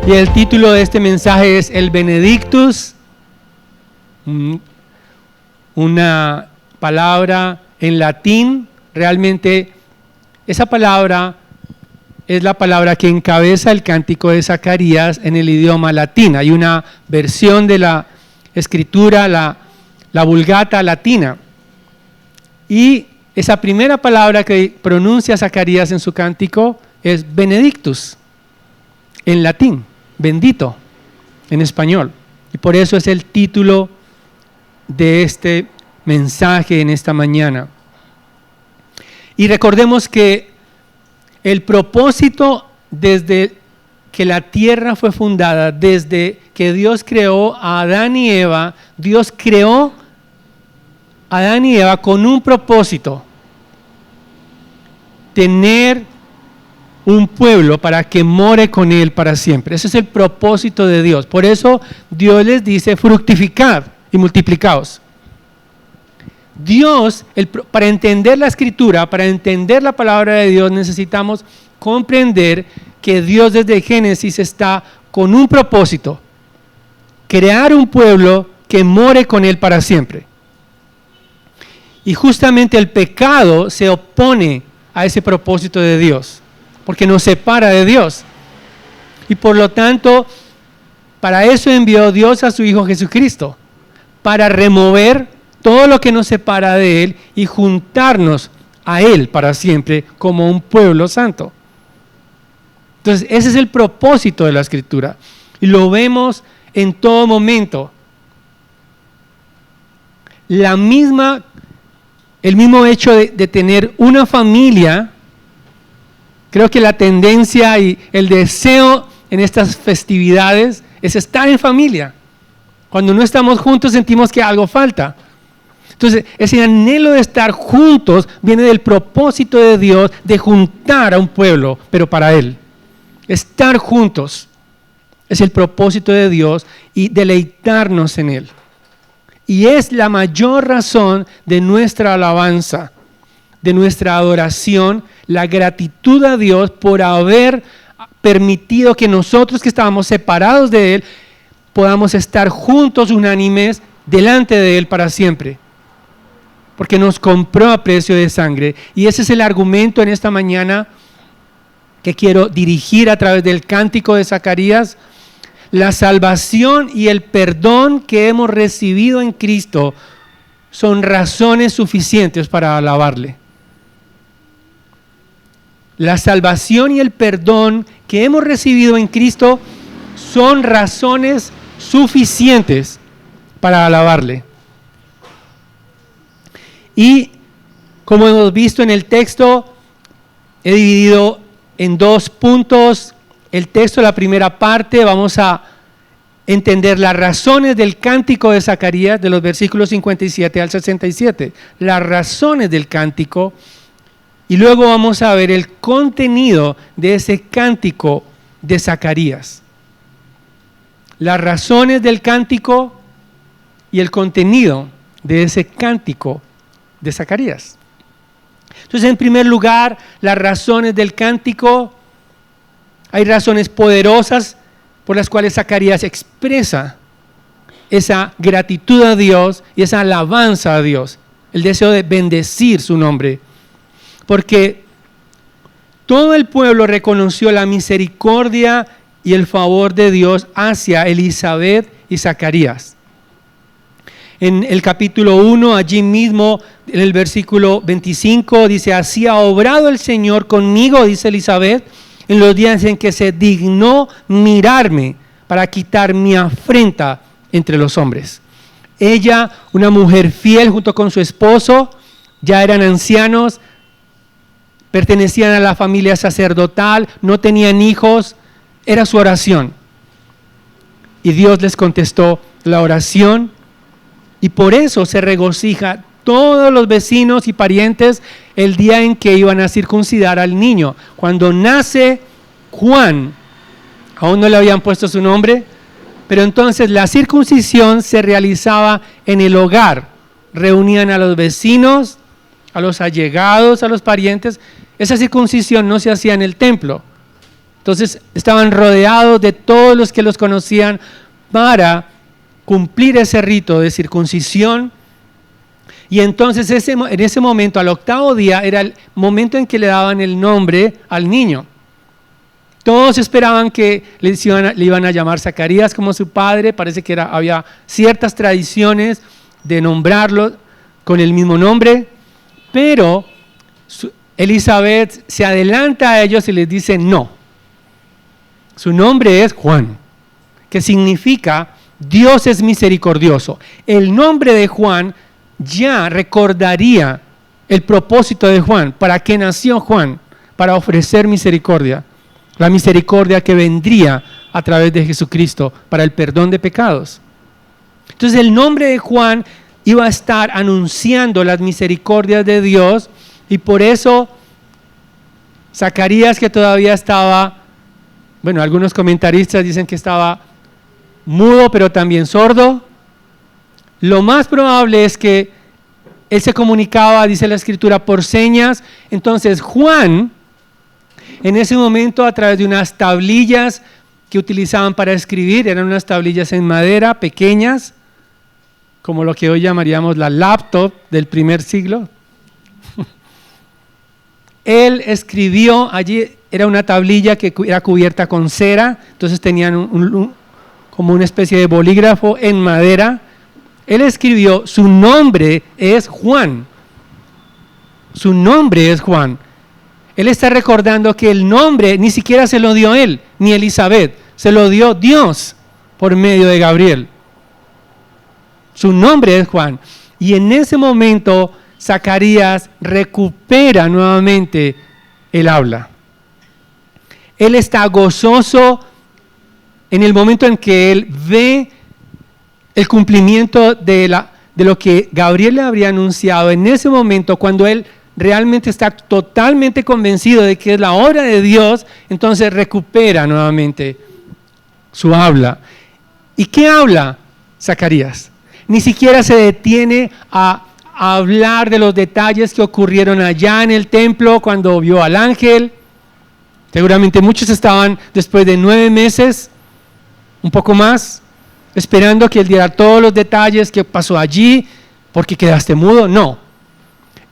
Y el título de este mensaje es El Benedictus, una palabra en latín. Realmente esa palabra es la palabra que encabeza el cántico de Zacarías en el idioma latín. Hay una versión de la escritura, la Vulgata latina. Y esa primera palabra que pronuncia Zacarías en su cántico es Benedictus, en latín, bendito, en español. Y por eso es el título de este mensaje en esta mañana. Y recordemos que el propósito desde que la tierra fue fundada, desde que Dios creó a Adán y Eva, Dios creó a Adán y Eva con un propósito: tener un pueblo para que more con él para siempre. Ese es el propósito de Dios. Por eso Dios les dice: fructificad y multiplicaos. Dios, para entender la escritura, para entender la palabra de Dios, necesitamos comprender que Dios desde Génesis está con un propósito: crear un pueblo que more con él para siempre. Y justamente el pecado se opone a ese propósito de Dios, porque nos separa de Dios. Y por lo tanto, para eso envió Dios a su Hijo Jesucristo, para remover todo lo que nos separa de Él y juntarnos a Él para siempre como un pueblo santo. Entonces, ese es el propósito de la Escritura. Y lo vemos en todo momento. El mismo hecho de tener una familia, creo que la tendencia y el deseo en estas festividades es estar en familia. Cuando no estamos juntos sentimos que algo falta. Entonces, ese anhelo de estar juntos viene del propósito de Dios de juntar a un pueblo, pero para Él. Estar juntos es el propósito de Dios y deleitarnos en Él. Y es la mayor razón de nuestra alabanza, de nuestra adoración, la gratitud a Dios por haber permitido que nosotros que estábamos separados de Él podamos estar juntos, unánimes, delante de Él para siempre. Porque nos compró a precio de sangre. Y ese es el argumento en esta mañana que quiero dirigir a través del cántico de Zacarías. La salvación y el perdón que hemos recibido en Cristo son razones suficientes para alabarle. La salvación y el perdón que hemos recibido en Cristo son razones suficientes para alabarle. Y como hemos visto en el texto, he dividido en dos puntos el texto. La primera parte, vamos a entender las razones del cántico de Zacarías, de los versículos 57 al 67. Las razones del cántico. Y luego vamos a ver el contenido de ese cántico de Zacarías. Las razones del cántico y el contenido de ese cántico de Zacarías. Entonces, en primer lugar, las razones del cántico. Hay razones poderosas por las cuales Zacarías expresa esa gratitud a Dios y esa alabanza a Dios, el deseo de bendecir su nombre. Porque todo el pueblo reconoció la misericordia y el favor de Dios hacia Elisabet y Zacarías. En el capítulo 1, allí mismo, en el versículo 25, dice: así ha obrado el Señor conmigo, dice Elisabet, en los días en que se dignó mirarme para quitar mi afrenta entre los hombres. Ella, una mujer fiel junto con su esposo, ya eran ancianos, pertenecían a la familia sacerdotal, no tenían hijos, era su oración. Y Dios les contestó la oración, y por eso se regocija todos los vecinos y parientes el día en que iban a circuncidar al niño. Cuando nace Juan, aún no le habían puesto su nombre, pero entonces la circuncisión se realizaba en el hogar. Reunían a los vecinos, a los allegados, a los parientes. Esa circuncisión no se hacía en el templo. Entonces estaban rodeados de todos los que los conocían para cumplir ese rito de circuncisión. Y entonces en ese momento, al 8º día, era el momento en que le daban el nombre al niño. Todos esperaban que le iban a llamar Zacarías como su padre. Parece que había ciertas tradiciones de nombrarlo con el mismo nombre, pero Elizabeth se adelanta a ellos y les dice no. Su nombre es Juan, que significa Dios es misericordioso. El nombre de Juan ya recordaría el propósito de Juan. ¿Para qué nació Juan? Para ofrecer misericordia. La misericordia que vendría a través de Jesucristo para el perdón de pecados. Entonces el nombre de Juan iba a estar anunciando las misericordias de Dios, y por eso Zacarías, que todavía estaba, bueno, algunos comentaristas dicen que estaba mudo pero también sordo, lo más probable es que él se comunicaba, dice la Escritura, por señas. Entonces Juan, en ese momento, a través de unas tablillas que utilizaban para escribir, eran unas tablillas en madera pequeñas, como lo que hoy llamaríamos la laptop del primer siglo. Él escribió allí, era una tablilla que era cubierta con cera, entonces tenían como una especie de bolígrafo en madera. Él escribió, su nombre es Juan. Su nombre es Juan. Él está recordando que el nombre ni siquiera se lo dio él, ni Elizabeth, se lo dio Dios por medio de Gabriel. Su nombre es Juan. Y en ese momento Zacarías recupera nuevamente el habla. Él está gozoso en el momento en que él ve el cumplimiento de lo que Gabriel le habría anunciado. En ese momento, cuando él realmente está totalmente convencido de que es la obra de Dios, entonces recupera nuevamente su habla. ¿Y qué habla Zacarías? Ni siquiera se detiene a hablar de los detalles que ocurrieron allá en el templo cuando vio al ángel. Seguramente muchos estaban después de 9 meses, un poco más, esperando que él diera todos los detalles que pasó allí, porque quedaste mudo. No.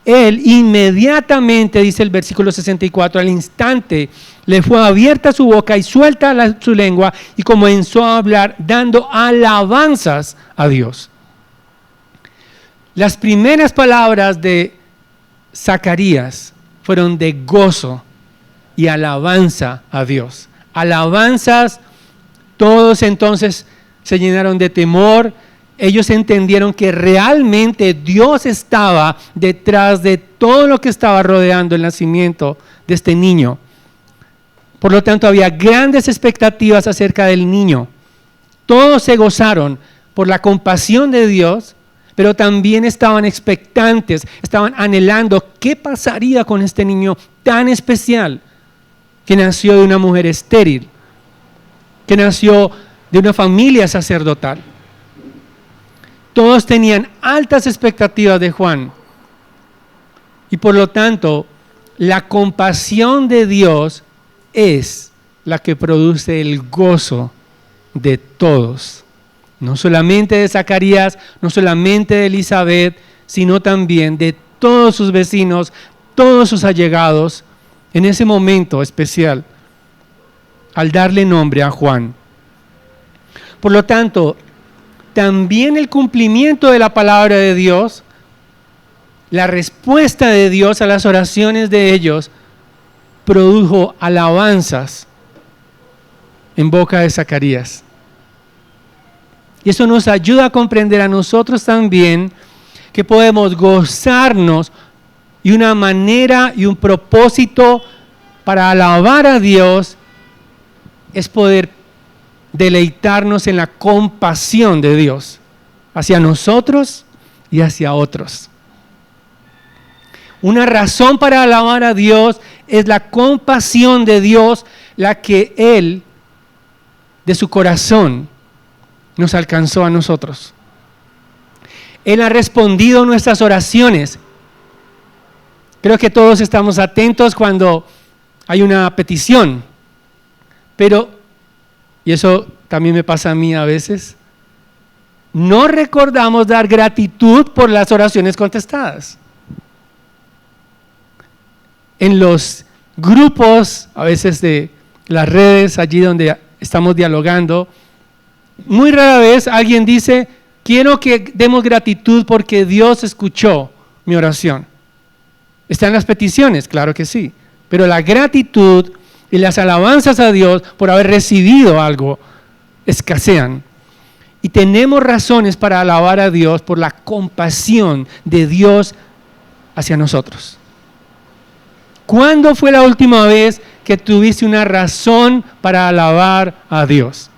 Él inmediatamente, dice el versículo 64, al instante le fue abierta su boca y suelta su lengua, y comenzó a hablar dando alabanzas a Dios. Las primeras palabras de Zacarías fueron de gozo y alabanza a Dios. Alabanzas, todos entonces se llenaron de temor. Ellos entendieron que realmente Dios estaba detrás de todo lo que estaba rodeando el nacimiento de este niño. Por lo tanto, había grandes expectativas acerca del niño. Todos se gozaron por la compasión de Dios, pero también estaban expectantes, estaban anhelando qué pasaría con este niño tan especial, que nació de una mujer estéril, que nació de una familia sacerdotal. Todos tenían altas expectativas de Juan, y por lo tanto, la compasión de Dios es la que produce el gozo de todos. No solamente de Zacarías, no solamente de Elizabeth, sino también de todos sus vecinos, todos sus allegados, en ese momento especial, al darle nombre a Juan. Por lo tanto, también el cumplimiento de la palabra de Dios, la respuesta de Dios a las oraciones de ellos, produjo alabanzas en boca de Zacarías. Y eso nos ayuda a comprender a nosotros también que podemos gozarnos, y una manera y un propósito para alabar a Dios es poder deleitarnos en la compasión de Dios hacia nosotros y hacia otros. Una razón para alabar a Dios es la compasión de Dios, la que Él, de su corazón, nos alcanzó a nosotros. Él ha respondido nuestras oraciones. Creo que todos estamos atentos cuando hay una petición. Pero, y eso también me pasa a mí a veces, no recordamos dar gratitud por las oraciones contestadas. En los grupos, a veces de las redes, allí donde estamos dialogando, muy rara vez alguien dice, quiero que demos gratitud porque Dios escuchó mi oración. ¿Están las peticiones? Claro que sí. Pero la gratitud y las alabanzas a Dios por haber recibido algo escasean. Y tenemos razones para alabar a Dios por la compasión de Dios hacia nosotros. ¿Cuándo fue la última vez que tuviste una razón para alabar a Dios?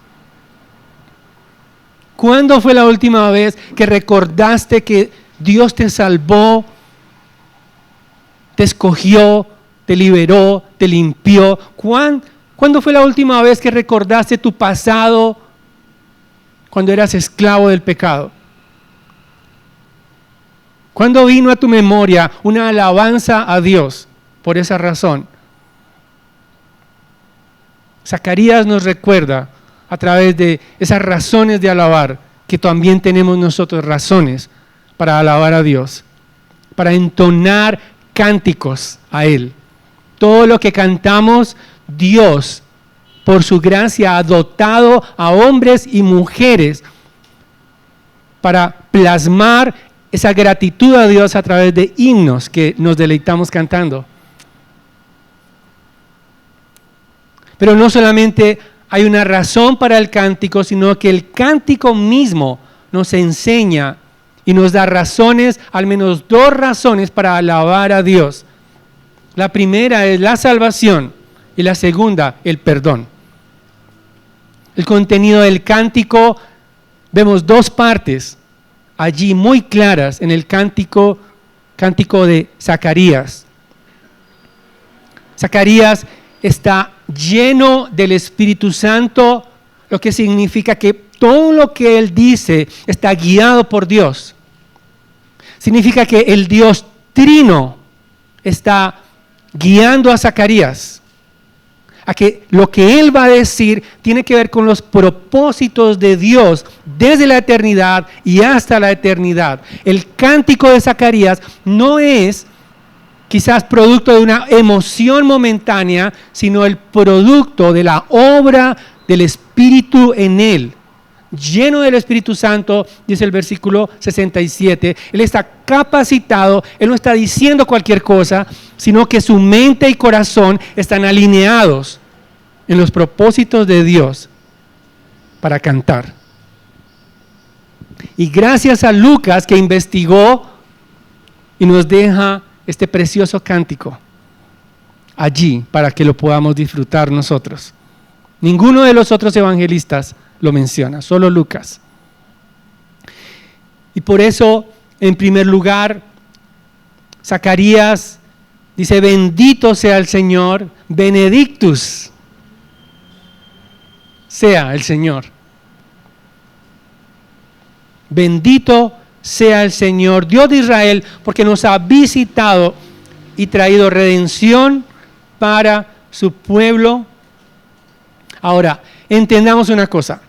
¿Cuándo fue la última vez que recordaste que Dios te salvó, te escogió, te liberó, te limpió? ¿Cuándo fue la última vez que recordaste tu pasado cuando eras esclavo del pecado? ¿Cuándo vino a tu memoria una alabanza a Dios por esa razón? Zacarías nos recuerda a través de esas razones de alabar que también tenemos nosotros razones para alabar a Dios, para entonar cánticos a Él. Todo lo que cantamos, Dios, por su gracia, ha dotado a hombres y mujeres para plasmar esa gratitud a Dios a través de himnos que nos deleitamos cantando. Pero no solamente hay una razón para el cántico, sino que el cántico mismo nos enseña y nos da razones, al menos dos razones para alabar a Dios. La primera es la salvación y la segunda, el perdón. El contenido del cántico, vemos dos partes allí muy claras en el cántico de Zacarías. Zacarías está lleno del Espíritu Santo, lo que significa que todo lo que él dice está guiado por Dios. Significa que el Dios Trino está guiando a Zacarías a que lo que él va a decir tiene que ver con los propósitos de Dios desde la eternidad y hasta la eternidad. El cántico de Zacarías no es quizás producto de una emoción momentánea, sino el producto de la obra del Espíritu en él. Lleno del Espíritu Santo, dice el versículo 67, él está capacitado, él no está diciendo cualquier cosa, sino que su mente y corazón están alineados en los propósitos de Dios para cantar. Y gracias a Lucas que investigó y nos deja este precioso cántico allí para que lo podamos disfrutar nosotros. Ninguno de los otros evangelistas lo menciona, solo Lucas. Y por eso, en primer lugar, Zacarías dice, bendito sea el Señor, benedictus sea el Señor. Bendito sea el Señor, Dios de Israel, porque nos ha visitado y traído redención para su pueblo. Ahora, entendamos una cosa.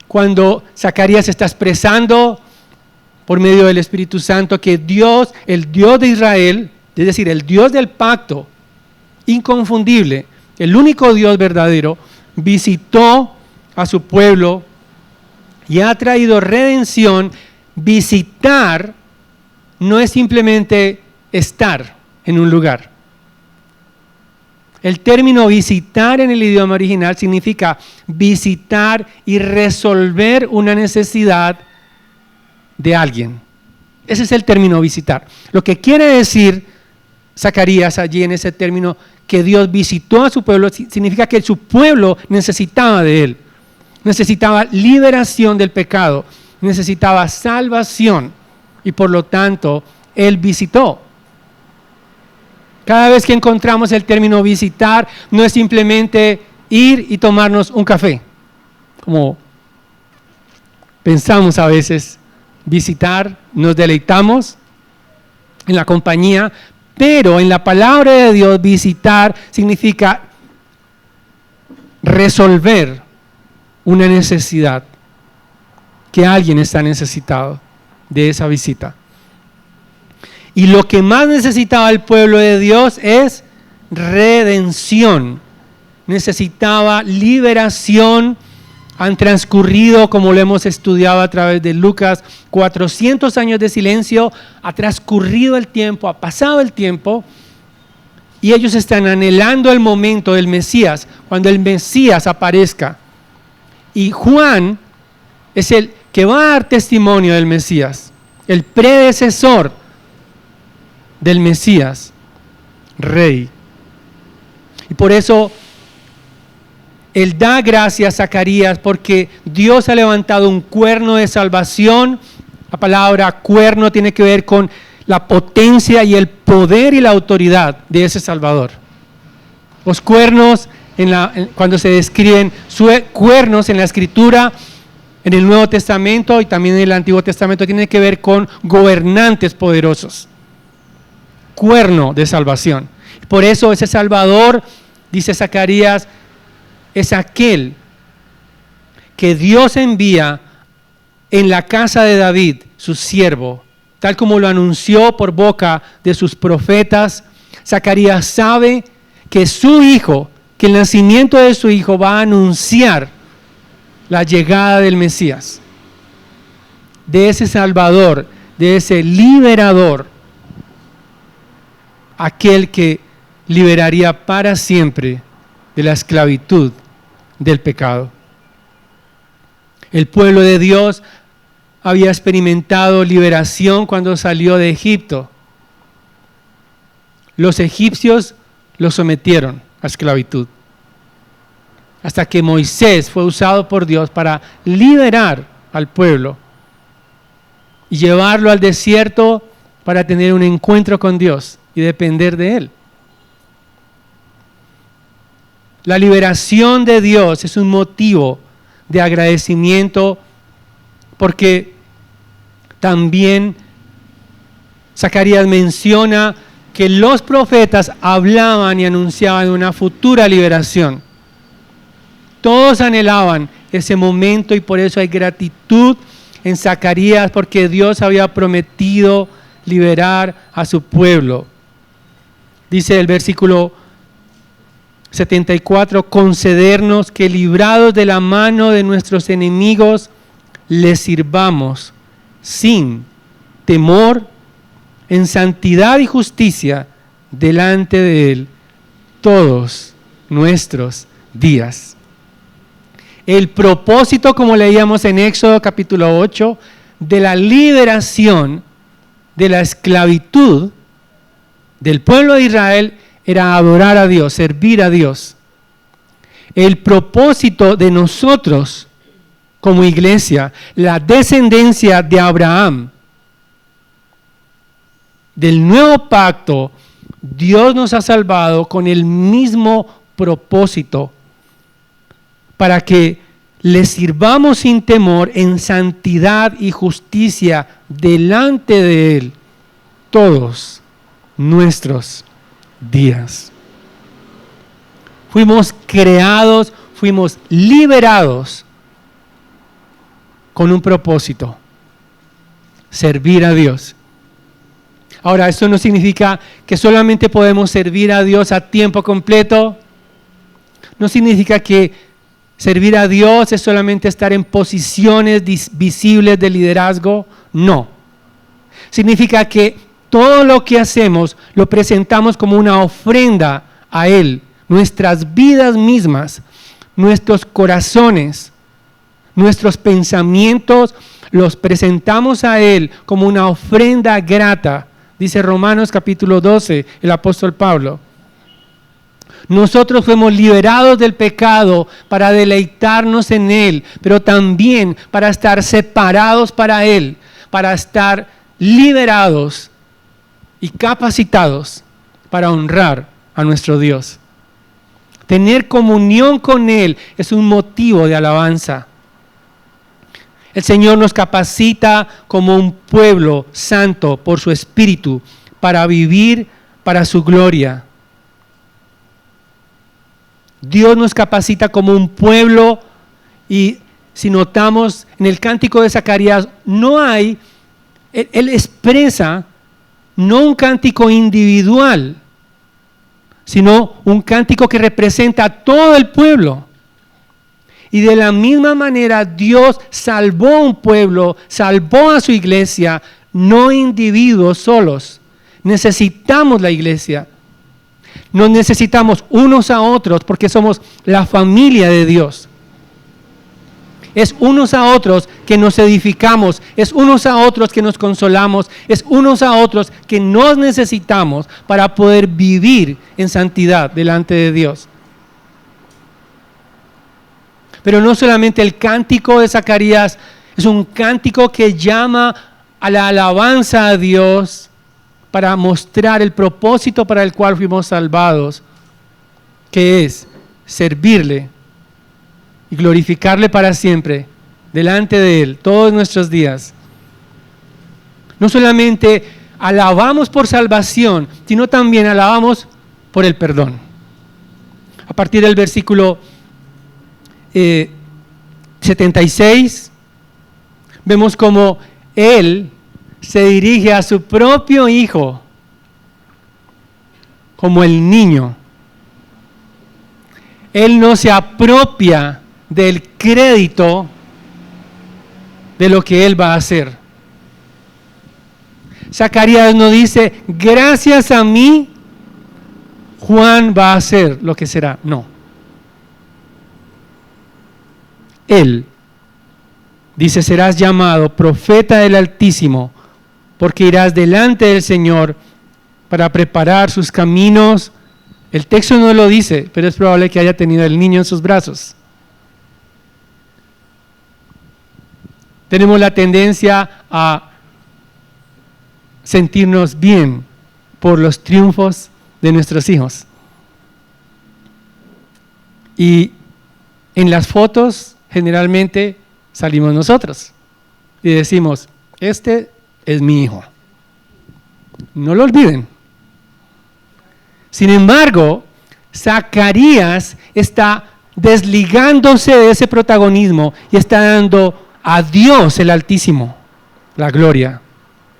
Cuando Zacarías está expresando por medio del Espíritu Santo que Dios, el Dios de Israel, es decir, el Dios del pacto, inconfundible, el único Dios verdadero, visitó a su pueblo y ha traído redención. Visitar no es simplemente estar en un lugar. El término visitar en el idioma original significa visitar y resolver una necesidad de alguien. Ese es el término visitar. Lo que quiere decir Zacarías allí en ese término, que Dios visitó a su pueblo, significa que su pueblo necesitaba de él. Necesitaba liberación del pecado, necesitaba salvación y por lo tanto él visitó. Cada vez que encontramos el término visitar, no es simplemente ir y tomarnos un café, como pensamos a veces. Visitar, nos deleitamos en la compañía, pero en la palabra de Dios visitar significa resolver una necesidad, que alguien está necesitado de esa visita. Y lo que más necesitaba el pueblo de Dios es redención. Necesitaba liberación. Han transcurrido, como lo hemos estudiado a través de Lucas, 400 años de silencio. Ha transcurrido el tiempo, ha pasado el tiempo. Y ellos están anhelando el momento del Mesías, cuando el Mesías aparezca. Y Juan es el que va a dar testimonio del Mesías, el predecesor del Mesías, rey. Y por eso él da gracias a Zacarías, porque Dios ha levantado un cuerno de salvación. La palabra cuerno tiene que ver con la potencia y el poder y la autoridad de ese Salvador. Los cuernos, cuando se describen cuernos en la Escritura, en el Nuevo Testamento y también en el Antiguo Testamento, tienen que ver con gobernantes poderosos. Cuerno de salvación. Por eso ese Salvador, dice Zacarías, es aquel que Dios envía en la casa de David, su siervo, tal como lo anunció por boca de sus profetas. Zacarías sabe que su hijo, que el nacimiento de su hijo va a anunciar la llegada del Mesías, de ese Salvador, de ese liberador, aquel que liberaría para siempre de la esclavitud del pecado. El pueblo de Dios había experimentado liberación cuando salió de Egipto. Los egipcios lo sometieron a esclavitud, hasta que Moisés fue usado por Dios para liberar al pueblo y llevarlo al desierto para tener un encuentro con Dios y depender de Él. La liberación de Dios es un motivo de agradecimiento, porque también Zacarías menciona que los profetas hablaban y anunciaban una futura liberación. Todos anhelaban ese momento y por eso hay gratitud en Zacarías, porque Dios había prometido liberar a su pueblo. Dice el versículo 74, concedernos que librados de la mano de nuestros enemigos, les sirvamos sin temor, en santidad y justicia delante de Él todos nuestros días. El propósito, como leíamos en Éxodo capítulo 8, de la liberación de la esclavitud del pueblo de Israel era adorar a Dios, servir a Dios. El propósito de nosotros como iglesia, la descendencia de Abraham, del nuevo pacto, Dios nos ha salvado con el mismo propósito, para que le sirvamos sin temor en santidad y justicia delante de Él todos nuestros días. Fuimos creados, fuimos liberados con un propósito: servir a Dios. Ahora, esto no significa que solamente podemos servir a Dios a tiempo completo. No significa que servir a Dios es solamente estar en posiciones visibles de liderazgo. No. Significa que todo lo que hacemos lo presentamos como una ofrenda a Él. Nuestras vidas mismas, nuestros corazones, nuestros pensamientos, los presentamos a Él como una ofrenda grata. Dice Romanos capítulo 12, el apóstol Pablo. Nosotros fuimos liberados del pecado para deleitarnos en Él, pero también para estar separados para Él, para estar liberados y capacitados para honrar a nuestro Dios. Tener comunión con Él es un motivo de alabanza. El Señor nos capacita como un pueblo santo por su Espíritu para vivir para su gloria. Dios nos capacita como un pueblo, y si notamos en el cántico de Zacarías, él expresa no un cántico individual, sino un cántico que representa a todo el pueblo. Y de la misma manera Dios salvó a un pueblo, salvó a su iglesia, no individuos solos. Necesitamos la iglesia. Nos necesitamos unos a otros porque somos la familia de Dios. Es unos a otros que nos edificamos, es unos a otros que nos consolamos, es unos a otros que nos necesitamos para poder vivir en santidad delante de Dios. Pero no solamente el cántico de Zacarías es un cántico que llama a la alabanza a Dios para mostrar el propósito para el cual fuimos salvados, que es servirle y glorificarle para siempre delante de Él todos nuestros días. No solamente alabamos por salvación, sino también alabamos por el perdón. A partir del versículo 76, vemos como Él se dirige a su propio hijo como el niño. Él no se apropia del crédito de lo que Él va a hacer. Zacarías no dice, gracias a mí, Juan va a hacer lo que será. No. Él dice, serás llamado profeta del Altísimo, porque irás delante del Señor para preparar sus caminos. El texto no lo dice, pero es probable que haya tenido el niño en sus brazos. Tenemos la tendencia a sentirnos bien por los triunfos de nuestros hijos. Y en las fotos generalmente salimos nosotros y decimos, este es mi hijo. No lo olviden. Sin embargo, Zacarías está desligándose de ese protagonismo y está dando a Dios el Altísimo la gloria,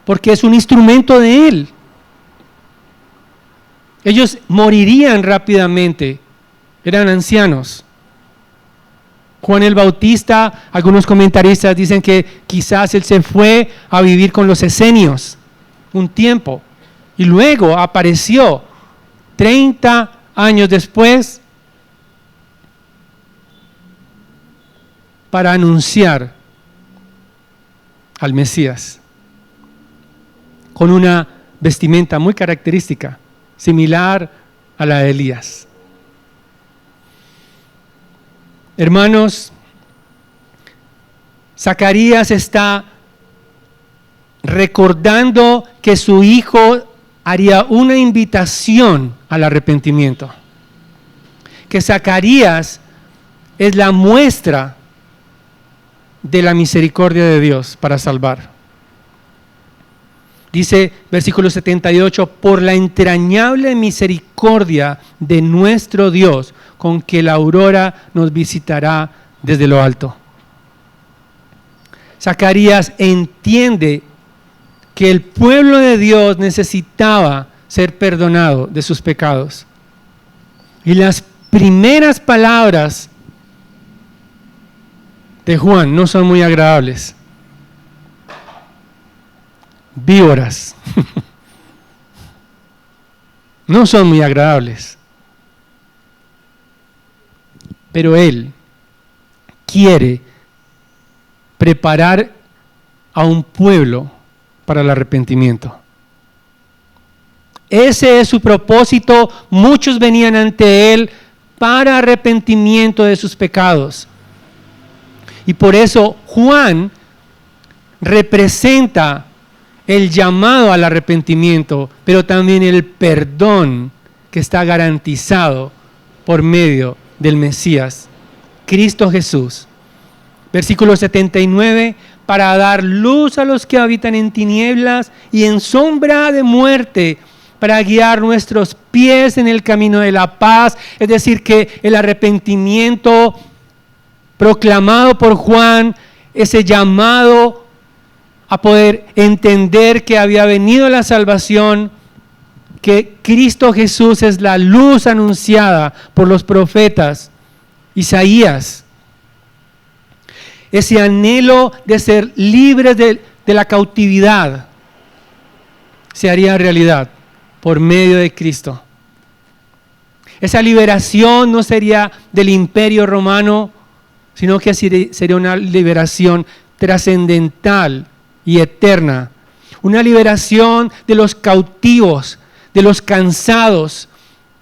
porque es un instrumento de Él. Ellos morirían rápidamente, eran ancianos. Juan el Bautista, algunos comentaristas dicen que quizás él se fue a vivir con los esenios un tiempo y luego apareció 30 años después para anunciar al Mesías con una vestimenta muy característica, similar a la de Elías. Hermanos, Zacarías está recordando que su hijo haría una invitación al arrepentimiento. Que Zacarías es la muestra de la misericordia de Dios para salvar. Dice versículo 78, por la entrañable misericordia de nuestro Dios, con que la aurora nos visitará desde lo alto. Zacarías entiende que el pueblo de Dios necesitaba ser perdonado de sus pecados. Y las primeras palabras de Juan no son muy agradables. Víboras. No son muy agradables. Pero Él quiere preparar a un pueblo para el arrepentimiento. Ese es su propósito. Muchos venían ante Él para arrepentimiento de sus pecados. Y por eso Juan representa el llamado al arrepentimiento, pero también el perdón que está garantizado por medio del Mesías, Cristo Jesús. Versículo 79, para dar luz a los que habitan en tinieblas y en sombra de muerte, para guiar nuestros pies en el camino de la paz. Es decir, que el arrepentimiento proclamado por Juan, ese llamado a poder entender que había venido la salvación, que Cristo Jesús es la luz anunciada por los profetas, Isaías. Ese anhelo de ser libres de la cautividad se haría realidad por medio de Cristo. Esa liberación no sería del imperio romano, sino que sería una liberación trascendental y eterna. Una liberación de los cautivos, de los cansados,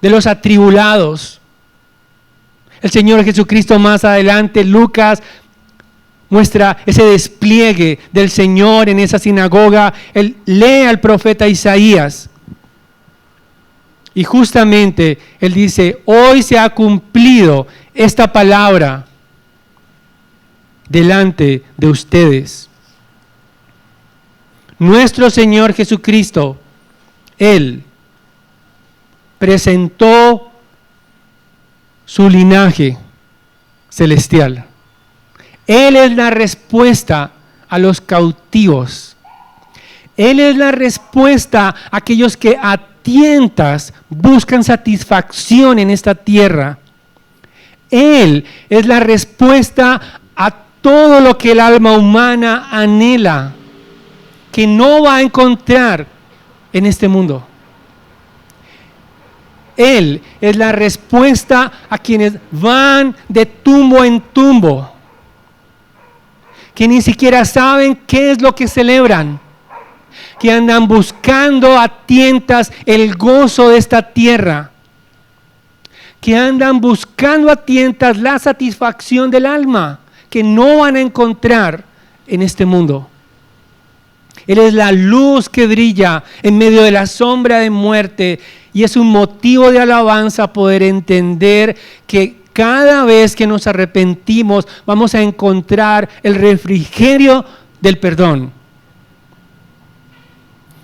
de los atribulados. El Señor Jesucristo más adelante, Lucas, muestra ese despliegue del Señor en esa sinagoga. Él lee al profeta Isaías. Y justamente Él dice, hoy se ha cumplido esta palabra delante de ustedes. Nuestro Señor Jesucristo, Él presentó su linaje celestial. Él es la respuesta a los cautivos. Él es la respuesta a aquellos que a tientas buscan satisfacción en esta tierra. Él es la respuesta a todo lo que el alma humana anhela, que no va a encontrar en este mundo. Él es la respuesta a quienes van de tumbo en tumbo, que ni siquiera saben qué es lo que celebran, que andan buscando a tientas el gozo de esta tierra, que andan buscando a tientas la satisfacción del alma, que no van a encontrar en este mundo. Él es la luz que brilla en medio de la sombra de muerte, y es un motivo de alabanza poder entender que cada vez que nos arrepentimos vamos a encontrar el refrigerio del perdón.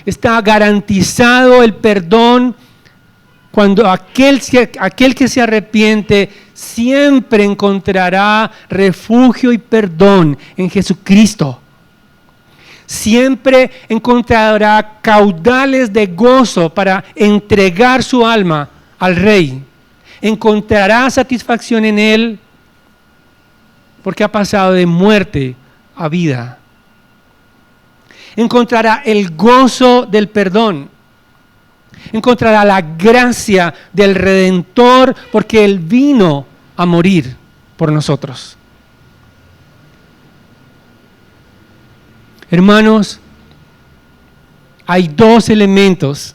Está garantizado el perdón cuando aquel que se arrepiente siempre encontrará refugio y perdón en Jesucristo. Siempre encontrará caudales de gozo para entregar su alma al Rey. Encontrará satisfacción en Él porque ha pasado de muerte a vida. Encontrará el gozo del perdón. Encontrará la gracia del Redentor porque Él vino a morir por nosotros. Hermanos, hay dos elementos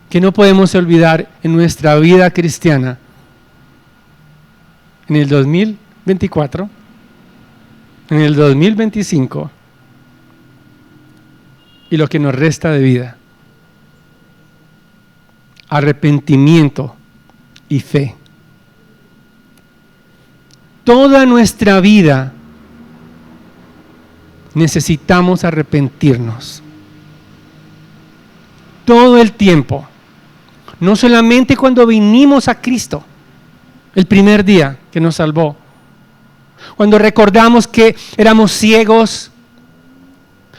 que no podemos olvidar en nuestra vida cristiana en el 2024, en el 2025 y lo que nos resta de vida: arrepentimiento y fe. Toda nuestra vida necesitamos arrepentirnos. Todo el tiempo. No solamente cuando vinimos a Cristo, el primer día que nos salvó. Cuando recordamos que éramos ciegos.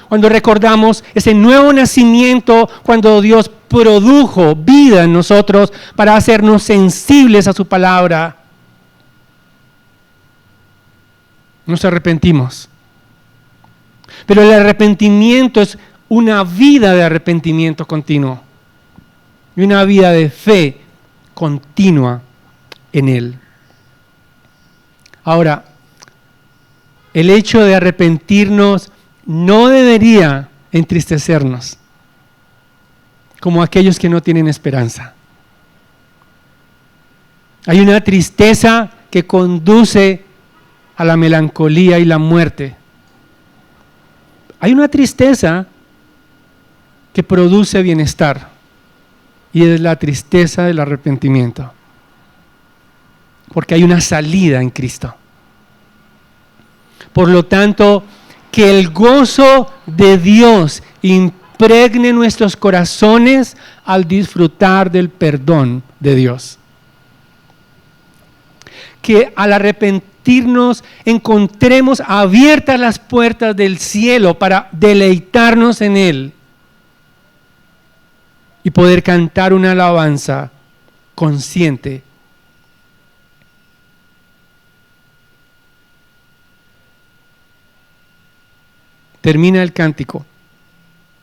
Cuando recordamos ese nuevo nacimiento, cuando Dios produjo vida en nosotros para hacernos sensibles a su palabra. Nos arrepentimos. Pero el arrepentimiento es una vida de arrepentimiento continuo y una vida de fe continua en Él. Ahora, el hecho de arrepentirnos no debería entristecernos como aquellos que no tienen esperanza. Hay una tristeza que conduce a la melancolía y la muerte. Hay una tristeza que produce bienestar y es la tristeza del arrepentimiento, porque hay una salida en Cristo. Por lo tanto, que el gozo de Dios impregne nuestros corazones al disfrutar del perdón de Dios. Que al arrepentirnos encontremos abiertas las puertas del cielo para deleitarnos en Él y poder cantar una alabanza consciente. Termina el cántico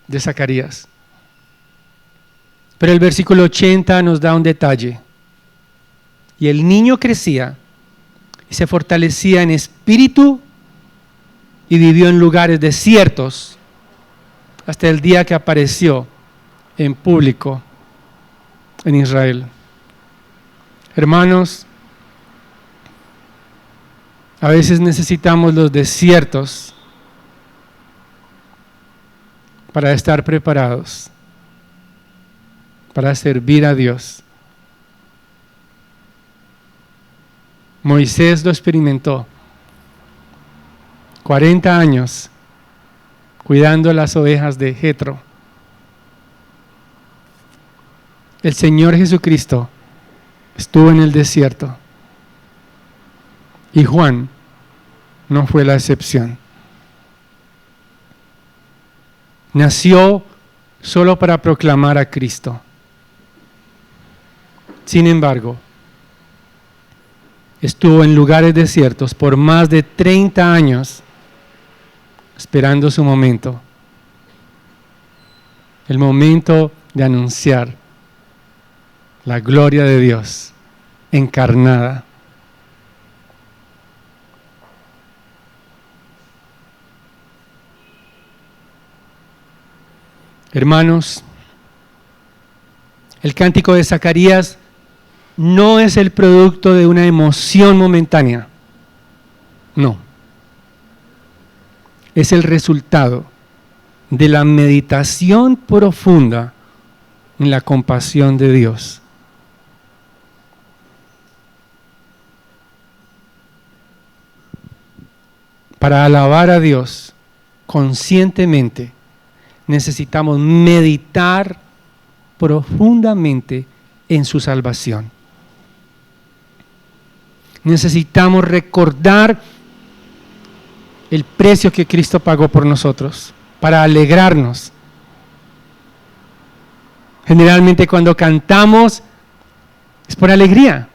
de Zacarías. Pero el versículo 80 nos da un detalle. Y el niño crecía y se fortalecía en espíritu y vivió en lugares desiertos hasta el día que apareció en público en Israel. Hermanos, a veces necesitamos los desiertos para estar preparados, para servir a Dios. Moisés lo experimentó. 40 años cuidando las ovejas de Jetro. El Señor Jesucristo estuvo en el desierto y Juan no fue la excepción. Nació solo para proclamar a Cristo. Sin embargo, estuvo en lugares desiertos por más de 30 años esperando su momento. El momento de anunciar la gloria de Dios encarnada. Hermanos, el cántico de Zacarías no es el producto de una emoción momentánea. No. Es el resultado de la meditación profunda en la compasión de Dios. Para alabar a Dios conscientemente, necesitamos meditar profundamente en su salvación. Necesitamos recordar el precio que Cristo pagó por nosotros, para alegrarnos. Generalmente cuando cantamos es por alegría.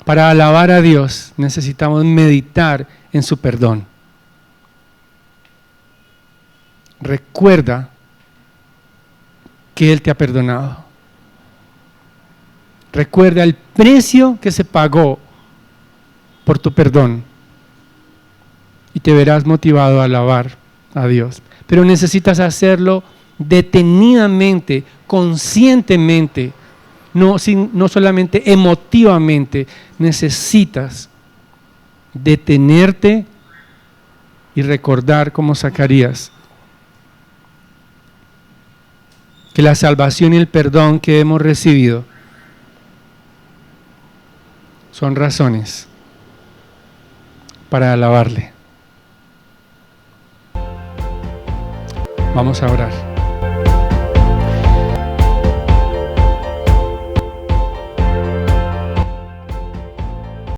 Para alabar a Dios necesitamos meditar en su perdón. Recuerda que Él te ha perdonado. Recuerda el precio que se pagó por tu perdón y te verás motivado a alabar a Dios. Pero necesitas hacerlo detenidamente, conscientemente, no solamente emotivamente. Necesitas detenerte y recordar como Zacarías que la salvación y el perdón que hemos recibido son razones para alabarle. Vamos a orar.